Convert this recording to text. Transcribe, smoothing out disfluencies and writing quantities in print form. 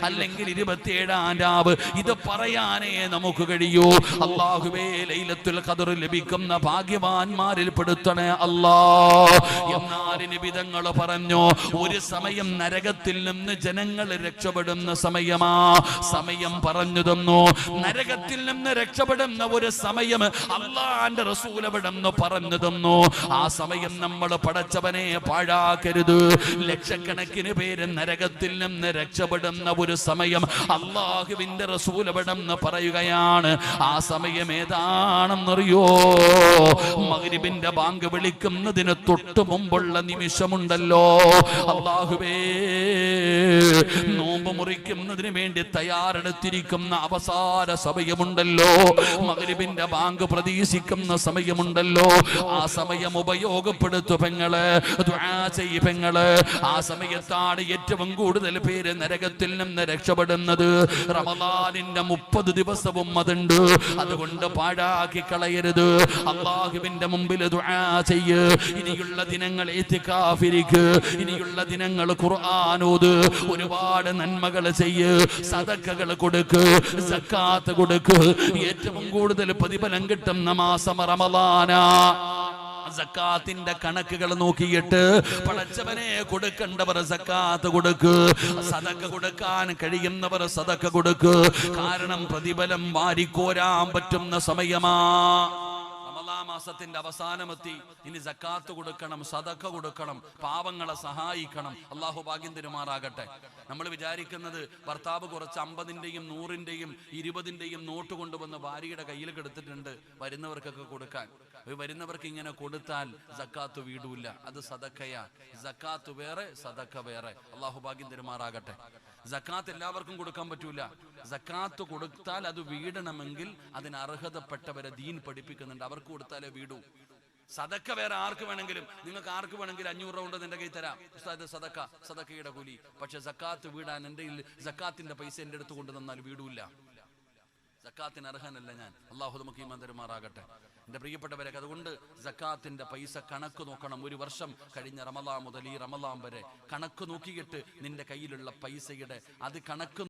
അല്ലെങ്കിൽ 27-ാം രാവ്. ഇത് പറയാനേ നമുക്ക് കഴിയൂ. അല്ലാഹുവേ, ലൈലത്തുൽ ഖദർ ലഭിക്കുന്ന ഭാഗ്യവാന്മാരിൽ പെടുത്തണേ അല്ലാ. എന്നാൽ നിബിതങ്ങൾ പറഞ്ഞു, ഒരു സമയം നരകത്തിൽ നിന്ന് ജനങ്ങൾ രക്ഷപ്പെടുന്ന സമയമാ. സമയം പറഞ്ഞു തന്നു. നരകത്തിൽ നിന്ന് രക്ഷപ്പെടുന്ന ഒരു സമയം അല്ലാഹുവിന്റെ റസൂൽ അവിടെന്ന് പറഞ്ഞു തന്നു. ആ സമയം നമ്മൾ പടച്ചവനെ പാഴാക്കരുത്. ലക്ഷക്കണക്കിന് പേര് നരകത്തിൽ നിന്ന് രക്ഷപ്പെടുന്ന ഒരു സമയം അല്ലാഹുവിന്റെ റസൂൽ അവിടെന്ന് പറയുകയാണ്. ആ സമയം ഏതാണെന്നറിയോ? മഗ്രിബിന്റെ ബാങ്ക് വിളിക്കുന്നതിന് തൊട്ട് മുമ്പുള്ള നിമിഷമുണ്ടല്ലോ. അല്ലാഹുവേ, നോമ്പ് മുറിക്കുന്നതിന് വേണ്ടി തയ്യാറെടുത്തിരിക്കുന്ന അവസാന സമയമുണ്ടല്ലോ. മഗ്രിബിന്റെ ബാങ്ക് പ്രതീക്ഷിക്കുന്ന സമയമുണ്ടല്ലോ. ആ സമയം ഉപയോഗപ്പെടുത്തു പെങ്ങള്, ദുആ ചെയ്യ് പെങ്ങള്. ആ സമയത്താണ് ഏറ്റവും കൂടുതൽ പേര് നരകത്തിൽ നിന്ന് രക്ഷപ്പെടുന്നത്. റമളാനിന്റെ 30 ദിവസവും അതുണ്ട്. അതുകൊണ്ട് പാഴാക്കി കളയരുത്. അല്ലാഹുവിന്റെ മുമ്പിൽ ദുആ ചെയ്യ്. ഇനിയുള്ള ദിനങ്ങൾ ഇത്തികാഫിരിക്ക്. ഇനിയുള്ള ദിനങ്ങൾ ഖുർആൻ ഓത്. ഒരുപാട് നന്മകൾ ചെയ്യ്. സദഖകൾ കൊടുക്ക്, സക്കാത്ത് കൊടുക്ക്. ഏറ്റവും കൂടുതൽ പ്രതിഫലം കിട്ടുന്ന മാസം റമളാനാ. സക്കാത്തിന്റെ കണക്കുകൾ നോക്കിയിട്ട് പടച്ചവനെ കൊടുക്കേണ്ടവർ സക്കാത്ത് കൊടുക്ക്. സദഖ കൊടുക്കാൻ കഴിയുന്നവർ സദഖ കൊടുക്ക്. കാരണം പ്രതിഫലം വാരിക്കോരാൻ പറ്റുന്ന സമയമാ. റമളാൻ മാസത്തിന്റെ അവസാനമെത്തി. ഇനി സക്കാത്ത് കൊടുക്കണം, സദഖ കൊടുക്കണം, പാവങ്ങളെ സഹായിക്കണം. അല്ലാഹു ഭാഗ്യം തരുമാറാകട്ടെ. നമ്മൾ വിചാരിക്കുന്നത് ഭർത്താവ് കുറച്ച് 50-ന്റെയും 100-ന്റെയും 20-ന്റെയും നോട്ട് കൊണ്ടുവന്ന് ഭാര്യയുടെ കയ്യിൽ കൊടുത്തിട്ടുണ്ട് വരുന്നവർക്കൊക്കെ കൊടുക്കാൻ. വരുന്നവർക്ക് ഇങ്ങനെ കൊടുത്താൽ സക്കാത്ത് വീടൂല. അത് സദഖയാ. സക്കാത്ത് വേറെ, സദഖ വേറെ. അല്ലാഹു ഭാഗ്യം തരുമാറാകട്ടെ. സക്കാത്ത് എല്ലാവർക്കും കൊടുക്കാൻ പറ്റൂല. സക്കാത്ത് കൊടുത്താൽ അത് വീടണമെങ്കിൽ അതിന് അർഹതപ്പെട്ടവരെ ദീൻ പഠിപ്പിക്കുന്നുണ്ട്. അവർക്ക് കൊടുത്താലേ വീടൂ. സദക്ക വേറെ ആർക്ക് വേണമെങ്കിലും, നിങ്ങൾക്ക് ആർക്ക് വേണമെങ്കിലും 500 രൂപ കൊണ്ട് നിന്റെ കൈ തരാം ഉസ്താദ്, സദക്ക, സദക്കയുടെ കൂലി. പക്ഷെ സക്കാത്ത് വീടാൻ എൻ്റെ സക്കാത്തിന്റെ പൈസ എൻ്റെ അടുത്ത് കൊണ്ട് തന്നാൽ വീടൂല്ല. സക്കാത്തിന് അർഹനല്ല ഞാൻ. അള്ളാഹു നമുക്ക് ഈമാൻ തരുമാറാകട്ടെ. എൻ്റെ പ്രിയപ്പെട്ടവരെ, അതുകൊണ്ട് സക്കാത്തിന്റെ പൈസ കണക്ക് നോക്കണം. ഒരു വർഷം കഴിഞ്ഞ റമളാൻ മുതൽ ഈ റമളാൻ വരെ കണക്ക് നോക്കിയിട്ട് നിന്റെ കയ്യിലുള്ള പൈസയുടെ അത് കണക്ക്